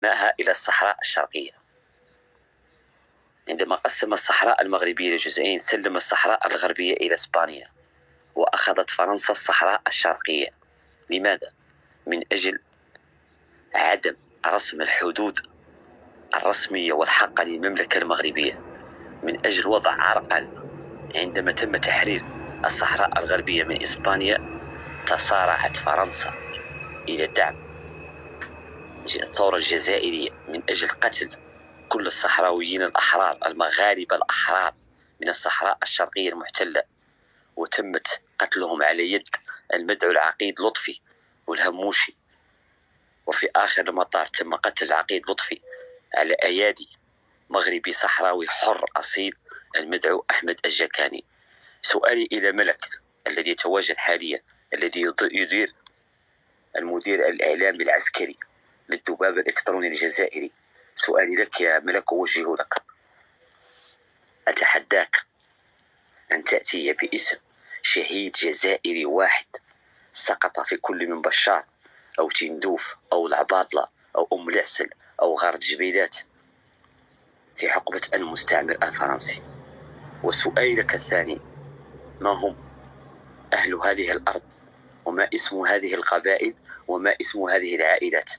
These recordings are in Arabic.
قسمناها إلى الصحراء الشرقية. عندما قسم الصحراء المغربية لجزئين سلم الصحراء الغربية إلى إسبانيا، وأخذت فرنسا الصحراء الشرقية. لماذا؟ من أجل عدم رسم الحدود الرسمية والحق للمملكة المغربية، من أجل وضع عرقل. عندما تم تحرير الصحراء الغربية من إسبانيا، تسارعت فرنسا إلى دعم الثورة الجزائرية من أجل قتل كل الصحراويين الأحرار المغاربة الأحرار من الصحراء الشرقية المحتلة، وتمت قتلهم على يد المدعو العقيد لطفي والهموشي. وفي آخر المطاف تم قتل العقيد لطفي على أيادي مغربي صحراوي حر أصيل المدعو أحمد الجكاني. سؤالي إلى ملك الذي يتواجد حاليا، الذي يدير المدير الإعلامي العسكري للذباب الإلكتروني الجزائري، سؤالي لك يا ملك أوجهه لك. أتحداك أن تأتي باسم شهيد جزائري واحد سقط في كل من بشار أو تندوف أو العباطلة أو أم العسل أو غارة جبيلات في حقبة المستعمر الفرنسي. وسؤالي لك الثاني، ما هم أهل هذه الأرض، وما اسم هذه القبائل، وما اسم هذه العائلات؟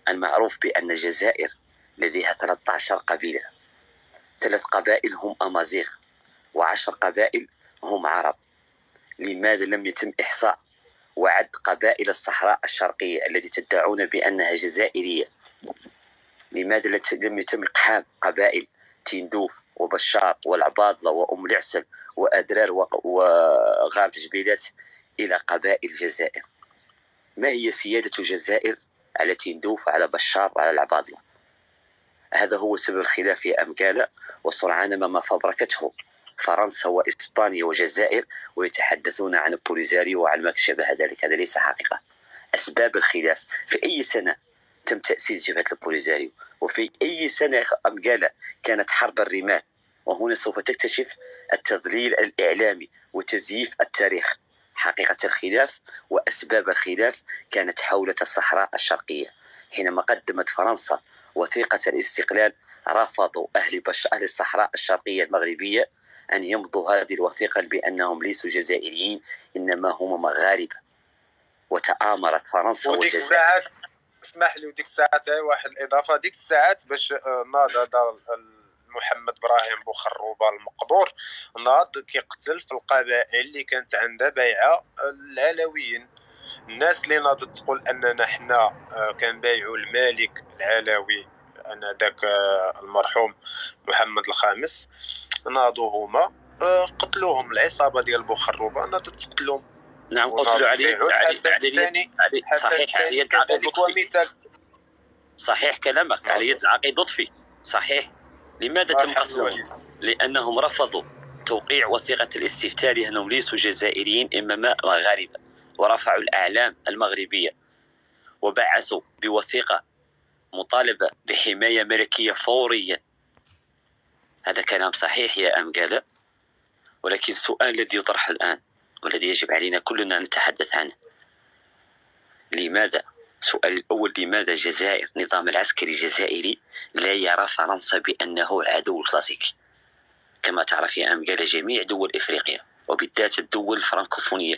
المعروف بأن الجزائر لديها 13 قبيلة، 3 قبائل هم أمازيغ و10 قبائل هم عرب. لماذا لم يتم إحصاء وعد قبائل الصحراء الشرقية التي تدعون بأنها جزائرية؟ لماذا لم يتم إقحام قبائل تندوف وبشار والعباضلة وأم العسل وأدرار وغارة جبيلات إلى قبائل الجزائر؟ ما هي سيادة الجزائر على تندوف وعلى بشار وعلى العباضلة؟ هذا هو سبب الخلاف يا أمكالة، وسرعان ما فبركته فرنسا وإسبانيا والجزائر ويتحدثون عن بوليزاريو وعن ما شابه ذلك. هذا ليس حقيقة. أسباب الخلاف: في أي سنة تم تأسيس جبهة البوليزاريو؟ وفي أي سنة أمكالة كانت حرب الرمال؟ وهنا سوف تكتشف التضليل الإعلامي وتزييف التاريخ. حقيقة الخلاف وأسباب الخلاف كانت حول الصحراء الشرقية. حينما قدمت فرنسا وثيقة الاستقلال، رفضوا أهل الصحراء الشرقية المغربية أن يمضوا هذه الوثيقة بأنهم ليسوا جزائريين إنما هم مغاربة. وتآمرت فرنسا وديك الساعات، اسمح لي، وديك الساعات واحد الإضافة، ديك الساعات باش ناض محمد إبراهيم بوخروبة المقبور ناض كيقتل في القبائل اللي كانت عندها بيعة العلويين. الناس اللي ناضت تقول أننا حنا كنبايعوا الملك العلوي، أنا ذاك المرحوم محمد الخامس، ناضوا هما قتلوهم. العصابة ديال بوخروبة ناضت تقتلهم. نعم، قتلوا علي صحيح كلامك، على يد العقيد لطفي. صحيح. لماذا تم قتلهم؟ لأنهم رفضوا توقيع وثيقة الاستفتاء لأنهم ليسوا جزائريين إنما مغاربة، ورفعوا الأعلام المغربية وبعثوا بوثيقة مطالبة بحماية ملكية فوريا. هذا كلام صحيح يا أمكالة، ولكن السؤال الذي يطرح الآن والذي يجب علينا كلنا أن نتحدث عنه، لماذا؟ السؤال الأول: لماذا الجزائر نظام العسكري الجزائري لا يرى فرنسا بأنه العدو الكلاسيكي؟ كما تعرف يا أمكالة، جميع دول إفريقيا وبالذات الدول الفرنكوفونية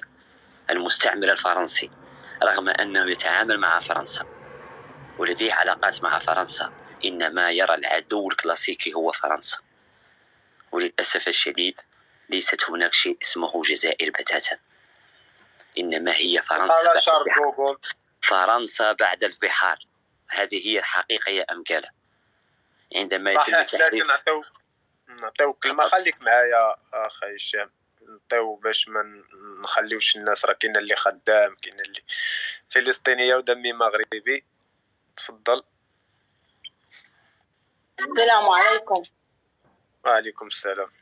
المستعمرة الفرنسي، رغم أنه يتعامل مع فرنسا ولديه علاقات مع فرنسا، إنما يرى العدو الكلاسيكي هو فرنسا. وللأسف الشديد ليست هناك شيء اسمه جزائر بتاتا، إنما هي فرنسا بعد البحار. هذه هي الحقيقة يا أمكالة. عندما يتم تحرير نعطيو كلمة، خليك معايا أخي هشام، نعطيو باش ما نخليوش الناس، راه كاين اللي خدام، كاين اللي فلسطينية ودمي مغربي. تفضل. السلام عليكم. وعليكم السلام.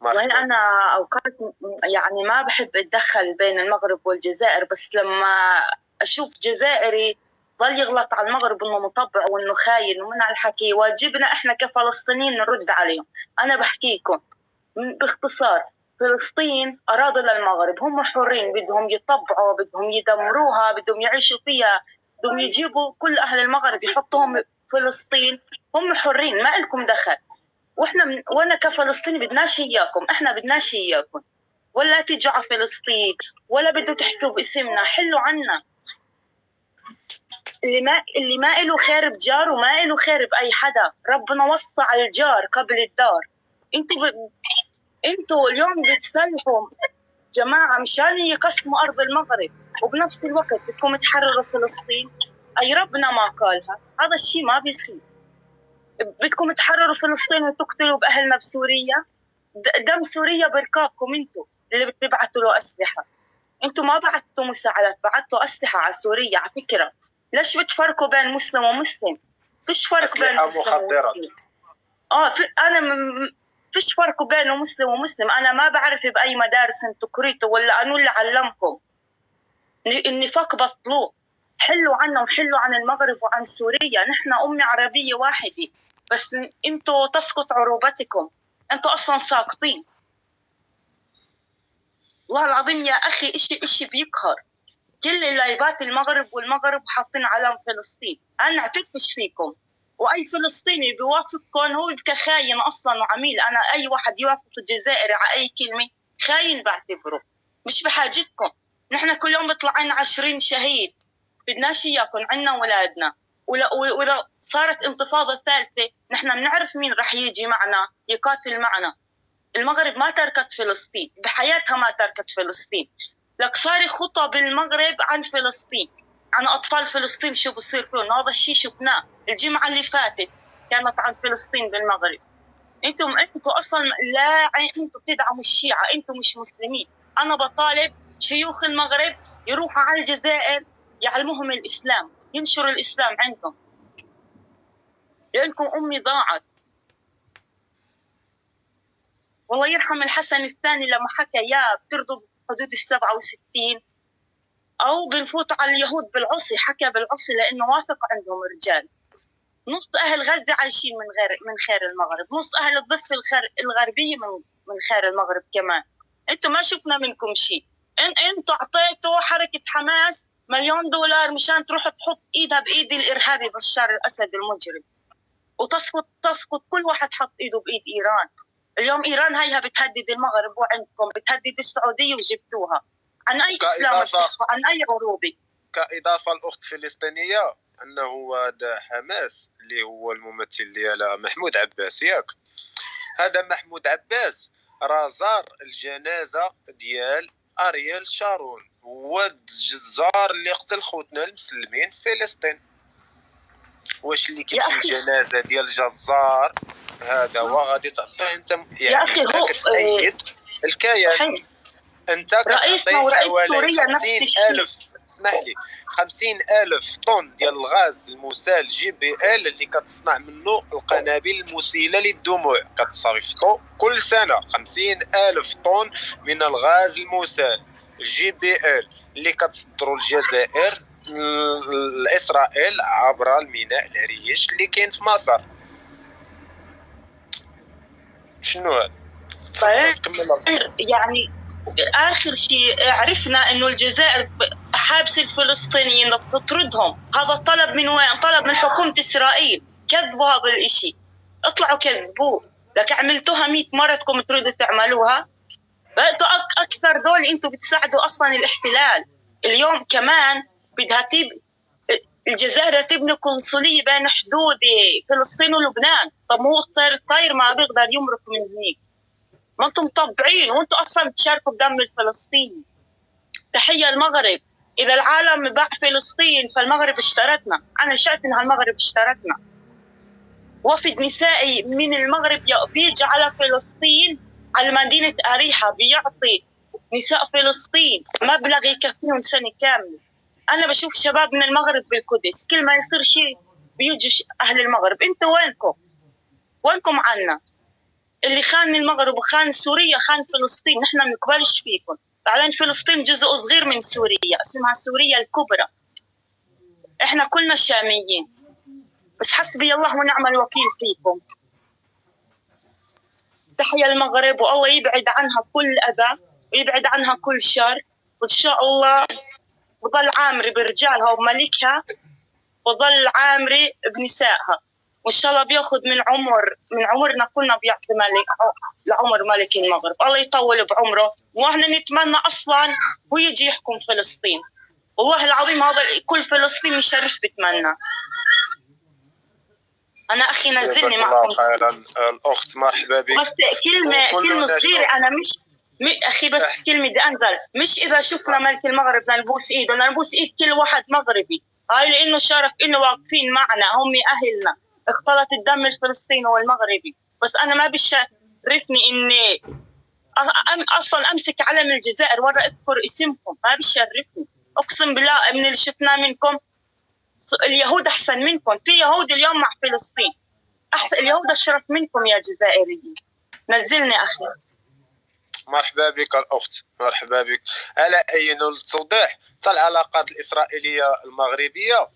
وين أنا أوقات يعني ما بحب أتدخل بين المغرب والجزائر، بس لما أشوف جزائري ظل يغلط على المغرب إنه مطبع وإنه خاين ومن على الحكي، واجبنا إحنا كفلسطينيين نرد عليهم. أنا بحكيكم باختصار: فلسطين أراضي للمغرب، هم حرين، بدهم يطبعوا، بدهم يدمروها، بدهم يعيشوا فيها بدهم يجيبوا كل أهل المغرب يحطوهم فلسطين، هم حرين، ما إلكم دخل. وانا كفلسطيني بدناش اياكم، احنا بدناش اياكم، ولا تيجوا على فلسطين ولا بدو تحكوا باسمنا، حلوا عنا. اللي ما له خير بجار وما له خير باي حدا. ربنا وصى على الجار قبل الدار. انتوا اليوم بتسلحوا جماعه مشان يقسموا ارض المغرب، وبنفس الوقت بدكم تحرروا فلسطين. اي ربنا ما قالها، هذا الشيء ما بيصير. بدكم تحرروا فلسطين وتقتلوا بأهلنا بسوريا. دم سوريا بركابكم انتوا اللي بتبعتوا له أسلحة. انتوا ما بعتوا مساعدات، بعتوا أسلحة على سوريا. على فكرة ليش بتفرقوا بين مسلم ومسلم؟ فيش فرق بين مسلم ومسلم. فيش فرق بين مسلم ومسلم. أنا ما بعرف بأي مدارس انتوا قريتوا ولا أنا اللي علمكم. النفاق بطلوه. حلوا عنا وحلوا عن المغرب وعن سوريا. نحن أمة عربية واحدة، بس انتوا تسقط عروبتكم. انتوا اصلا ساقطين والله العظيم يا اخي. اشي بيقهر. كل اللايفات المغرب والمغرب حاطين علم فلسطين. انا اعترفش فيكم، واي فلسطيني بيوافقكم هو يبقى خاين اصلا وعميل. انا اي واحد يوافق الجزائري على اي كلمه خاين بعتبره. مش بحاجتكم. نحن كل يوم بيطلع لنا 20 شهيد. بدناش اياكم، عنا اولادنا. وإذا صارت انتفاضة ثالثة نحن بنعرف مين رح يجي معنا يقاتل معنا. المغرب ما تركت فلسطين بحياتها، ما تركت فلسطين. لك صار خطة بالمغرب عن فلسطين، عن أطفال فلسطين شو بصير فيهم. هذا الشيء شفناه الجمعة اللي فاتت، كانت عن فلسطين بالمغرب. انتم أصلا لا، انتم بتدعموا الشيعة، انتم مش مسلمين. أنا بطالب شيوخ المغرب يروحوا على الجزائر يعلموهم الإسلام، ينشروا الإسلام عندهم، لأنكم أمي ضاعت. والله يرحم الحسن الثاني لما حكى يا بترضوا بحدود 67 أو بنفوت على اليهود بالعصي. حكى بالعصي لأنه واثق عندهم رجال. نص أهل غزة عايشين من خير المغرب، نص أهل الضفة الغربية من خير المغرب كمان. أنتوا ما شفنا منكم شيء. أنتوا أعطيتوا حركة حماس $1,000,000 مشان تروح تحط إيدها بإيد الإرهابي بشار الأسد المجرم، وتسقط كل واحد حط إيده بإيد إيران. اليوم إيران هيها بتهدد المغرب، وعندكم بتهدد السعودية وجبتوها. عن أي إسلام بتحكوا؟ عن أي عروبة؟ كإضافة الأخت فلسطينية أنه هذا حماس اللي هو الممثل ديالها محمود عباس، ياك؟ هذا محمود عباس راه زار الجنازة ديال أرييل شارون، هو الجزار اللي قتل خوتنا المسلمين في فلسطين. واش اللي كيمشي الجنازة ديال جزار هذا وغادي تعطيه انت يعني كتأيد الكيان؟ انت رئيسنا ورئيس سوريا 50,000 اسمح لي 50,000 طن ديال الغاز المسال GBL اللي كتصنع منه القنابل المسيله للدموع. كتصيفطوا كل سنه 50,000 طن من الغاز المسال GBL اللي كتصدروا الجزائر لإسرائيل عبر الميناء العريش اللي كاين في مصر. شنو هذا؟ يعني آخر شيء عرفنا إنه الجزائر حابس الفلسطينيين بتطردهم. هذا طلب من وين؟ طلب من حكومة إسرائيل. كذبوا هذا الإشي، اطلعوا كذبوه. لك عملتوها 100 مرة تكم تريدوا تعملوها. بقيتوا أكثر دول أنتوا بتساعدوا أصلا الاحتلال. اليوم كمان بدها الجزائر تبني قنصلية بين حدود فلسطين ولبنان. طب هو الطير ما بيقدر يمرق من هناك. ما انتم مطبعين وانتم اصلا بتشاركوا بدم الفلسطيني. تحية المغرب. اذا العالم باع فلسطين فالمغرب اشترتنا. انا شايف ان المغرب اشترتنا. وفد نسائي من المغرب بيجي على فلسطين، على مدينة أريحة، بيعطي نساء فلسطين مبلغ يكفيهم سنة كاملة. أنا بشوف شباب من المغرب بالقدس كل ما يصير شيء بيجي أهل المغرب. انتوا وينكم عنا؟ اللي خان المغرب وخان سوريا خان فلسطين. نحن ما بنقبلش فيكم. بعدين فلسطين جزء صغير من سوريا، اسمها سوريا الكبرى. احنا كلنا شاميين، بس حسبي الله ونعم الوكيل فيكم. تحيا المغرب، والله يبعد عنها كل أذى ويبعد عنها كل شر، وإن شاء الله بضل عامري برجالها وملكها وظل عامري بنسائها، وإن شاء الله بياخذ من عمرنا كلنا، بيعطي لعمر ملك المغرب، الله يطول بعمره. وإحنا نتمنى أصلا هو يجي يحكم فلسطين، والله العظيم هذا كل فلسطيني شريف بتمنى. أنا أخي نزلني معكم. خيرا الأخت، مرحبا بك. بس كلمة صغيرة، أنا أخي بس كلمة بدي أنزل، مش إذا شفنا ملك المغرب نبوس إيده، نبوس إيد كل واحد مغربي، هاي لأنه شرف إنه واقفين معنا، هم أهلنا، اختلط الدم الفلسطيني والمغربي. بس أنا ما بيشرفني إني أصلا أمسك علم الجزائر ورا أذكر اسمكم، ما بيشرفني، أقسم بالله. من اللي شفناه منكم اليهود أحسن منكم، في يهود اليوم مع فلسطين أحسن، اليهود أشرف منكم يا جزائريين. نزلني أخي. مرحبا بك الأخت، مرحبا بك. على أي التوضيح، العلاقات الإسرائيلية المغربية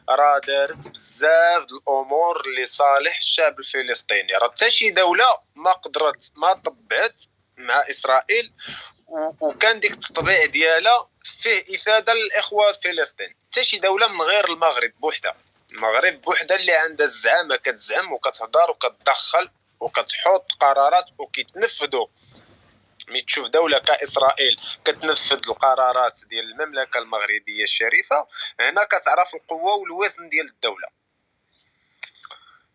راه دارت بزاف الأمور لصالح الشعب الفلسطيني. راه حتى شي دولة ما طبعت مع إسرائيل، وكان ديك التطبيع ديالها فيه إفادة للإخوة الفلسطين. حتى شي دولة من غير المغرب بوحدها، المغرب بوحدها اللي عندها الزعامة، كتزعم وكتهضر وكتدخل وكتحط قرارات وكيتنفذوا. ملي تشوف دولة كإسرائيل كتنفذ القرارات ديال المملكة المغربية الشريفة، هنا كتعرف القوة والوزن ديال الدولة.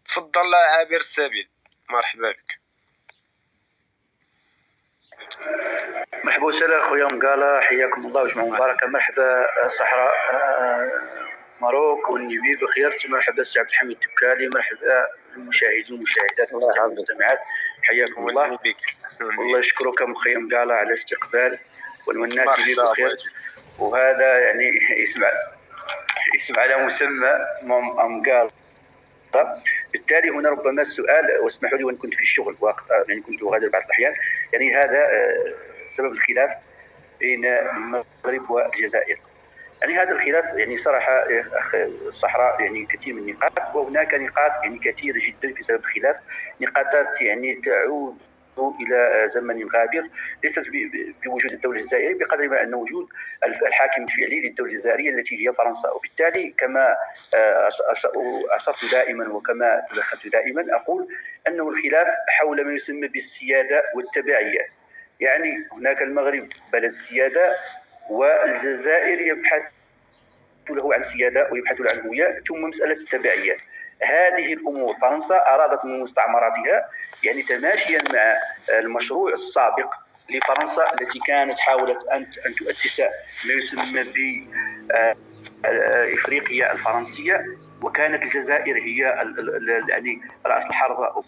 تفضل عابر السبيل، مرحبا بك. مرحبا وسهلا خويا مقالة، حياكم الله وجمعة مباركة. مرحبا الصحراء ماروك والنبي بخير. مرحبا السي عبد الحميد الدكالي. مرحبا المشاهدين والمشاهدات والمستمعات، حياكم الله. والله يشكرك خويا مقالة على الاستقبال، والناس يجي بخير. وهذا يعني اسم على مسمى مقالة. بالتالي هنا ربما السؤال، واسمحوا لي وان كنت في الشغل يعني كنت اغادر بعض الاحيان، يعني هذا سبب الخلاف بين المغرب والجزائر. يعني هذا الخلاف يعني صراحه اخ الصحراء يعني كثير من النقاط، وهناك نقاط يعني كثيره جدا في سبب الخلاف، نقاطات يعني تعود الى زمن غابر، ليست بوجود الدوله الجزائريه بقدر ما ان وجود الحاكم الفعلي للدوله الجزائريه التي هي فرنسا. وبالتالي كما اشرت دائما وكما تدخلت دائما اقول انه الخلاف حول ما يسمى بالسياده والتبعيه. يعني هناك المغرب بلد سياده، والجزائر يبحث له عن سياده ويبحث له عن هويه، ثم مساله التبعيه. هذه الامور فرنسا ارادت من مستعمراتها يعني تماشيا مع المشروع السابق لفرنسا التي كانت حاولت ان تؤسس ما يسمى ب افريقيا الفرنسيه، وكانت الجزائر هي يعني راس الحربه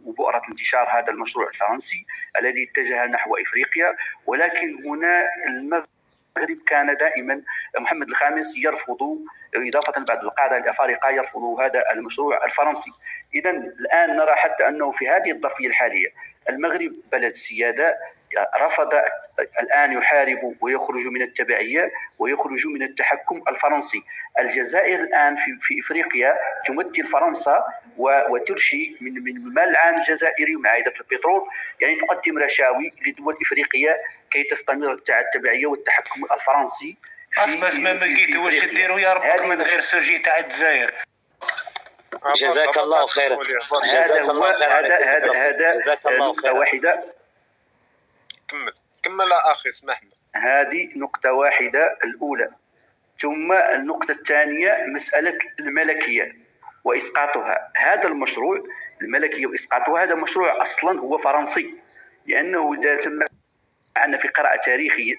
وبؤره انتشار هذا المشروع الفرنسي الذي اتجه نحو افريقيا. ولكن هنا المغرب كان دائما محمد الخامس يرفض، إضافة بعض القادة الأفارقة يرفضوا هذا المشروع الفرنسي. إذا الآن نرى حتى أنه في هذه الظرفية الحالية المغرب بلد سيادة رفض الآن يحارب ويخرج من التبعية ويخرج من التحكم الفرنسي. الجزائر الآن في إفريقيا تمثل فرنسا وترشي من المال العام الجزائري ومعاهدة البترول، يعني تقدم رشاوي لدول إفريقيا كي تستمر التبعية والتحكم الفرنسي. بس ما لقيت واش ديروا يا ربك من غير سوجي تاع الجزائر. جزاك الله خيرا. جزاك الله خيرا. هذا نقطة واحدة. كمل أخي اسمح لي. هذه نقطة واحدة الأولى. ثم النقطة الثانية مسألة الملكية وإسقاطها. هذا المشروع الملكية وإسقاطها هذا مشروع أصلا هو فرنسي، لأنه إذا تم عندنا في قراءة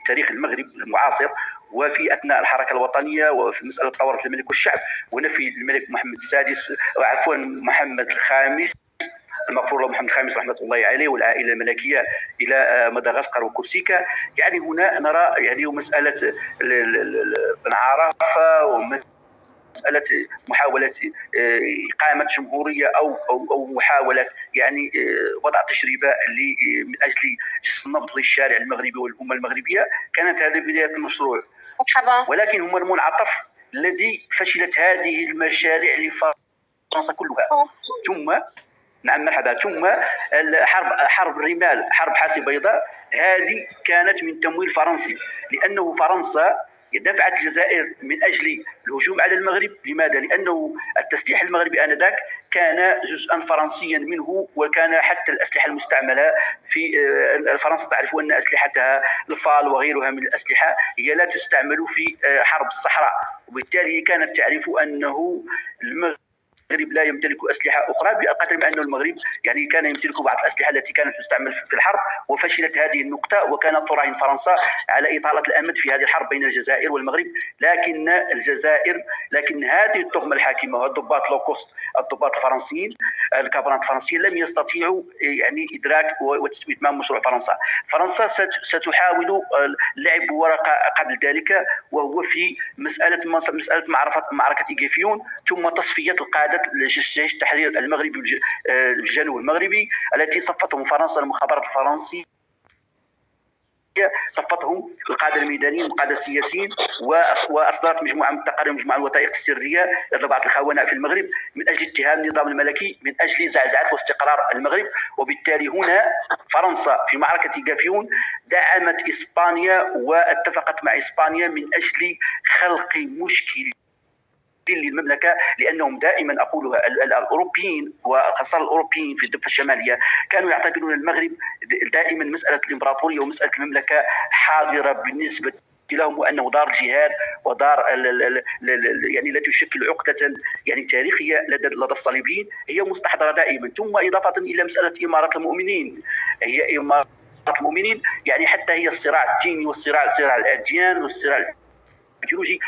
تاريخ المغرب المعاصر وفي أثناء الحركة الوطنية وفي مسألة ثورة الملك والشعب ونفي الملك محمد السادس عفوا محمد الخامس المغفور له محمد الخامس رحمة الله عليه والعائلة الملكية إلى مدغشقر وكورسيكا، يعني هنا نرى يعني مسألة بن عرفة ومسألة محاولة إقامة جمهورية أو محاولة يعني وضع تجربة من أجل جس النبض للشارع المغربي والأمة المغربية. كانت هذه بداية المشروع، ولكن هم المنعطف الذي فشلت هذه المشاريع لفرنسا كلها. ثم نعم مرحبا. ثم حرب الرمال، حرب حاسي بيضاء، هذه كانت من تمويل فرنسي، لأنه فرنسا دفعت الجزائر من أجل الهجوم على المغرب. لماذا؟ لأنه التسليح المغربي آنذاك كان جزءا فرنسيا منه، وكان حتى الأسلحة المستعملة في فرنسا تعرف أن أسلحتها الفال وغيرها من الأسلحة هي لا تستعمل في حرب الصحراء، وبالتالي كانت تعرف أنه المغرب لا يمتلك أسلحة أخرى، بقدر ما أن المغرب يعني كان يمتلك بعض الأسلحة التي كانت تستعمل في الحرب. وفشلت هذه النقطة، وكانت تراهن فرنسا على إطالة الأمد في هذه الحرب بين الجزائر والمغرب. لكن هذه التهمة الحاكمة والضباط لوكوست، الضباط الفرنسيين، الكابرانات الفرنسيين، لم يستطيعوا يعني إدراك وإتمام مشروع فرنسا. فرنسا ستحاول لعب ورقة قبل ذلك، وهو في مسألة معركة إيغيفيون، ثم تصفية القادة جيش التحرير المغربي الجنوب المغربي التي صفتهم فرنسا. المخابرات الفرنسية صفتهم القادة الميدانيين والقادة السياسيين، وأصدرت مجموعة من التقارير ومجموعة من الوثائق السرية لبعض الخوناء في المغرب من أجل اتهام النظام الملكي، من أجل زعزعة واستقرار المغرب. وبالتالي هنا فرنسا في معركة إيغيفيون دعمت إسبانيا واتفقت مع إسبانيا من أجل خلق مشكل للمملكة، لأنهم دائما أقولها الأوروبيين وخاصة الأوروبيين في الضفة الشمالية كانوا يعتبرون المغرب دائما مسألة الإمبراطورية ومسألة المملكة حاضرة بالنسبة لهم، وأنه دار جهاد ودار يعني لا تشكل عقدة يعني تاريخية لدى الصليبيين، هي مستحضرة دائما. ثم إضافة إلى مسألة إمارة المؤمنين، هي إمارة المؤمنين يعني حتى هي الصراع الديني والصراع الأديان والصراع الإيديولوجي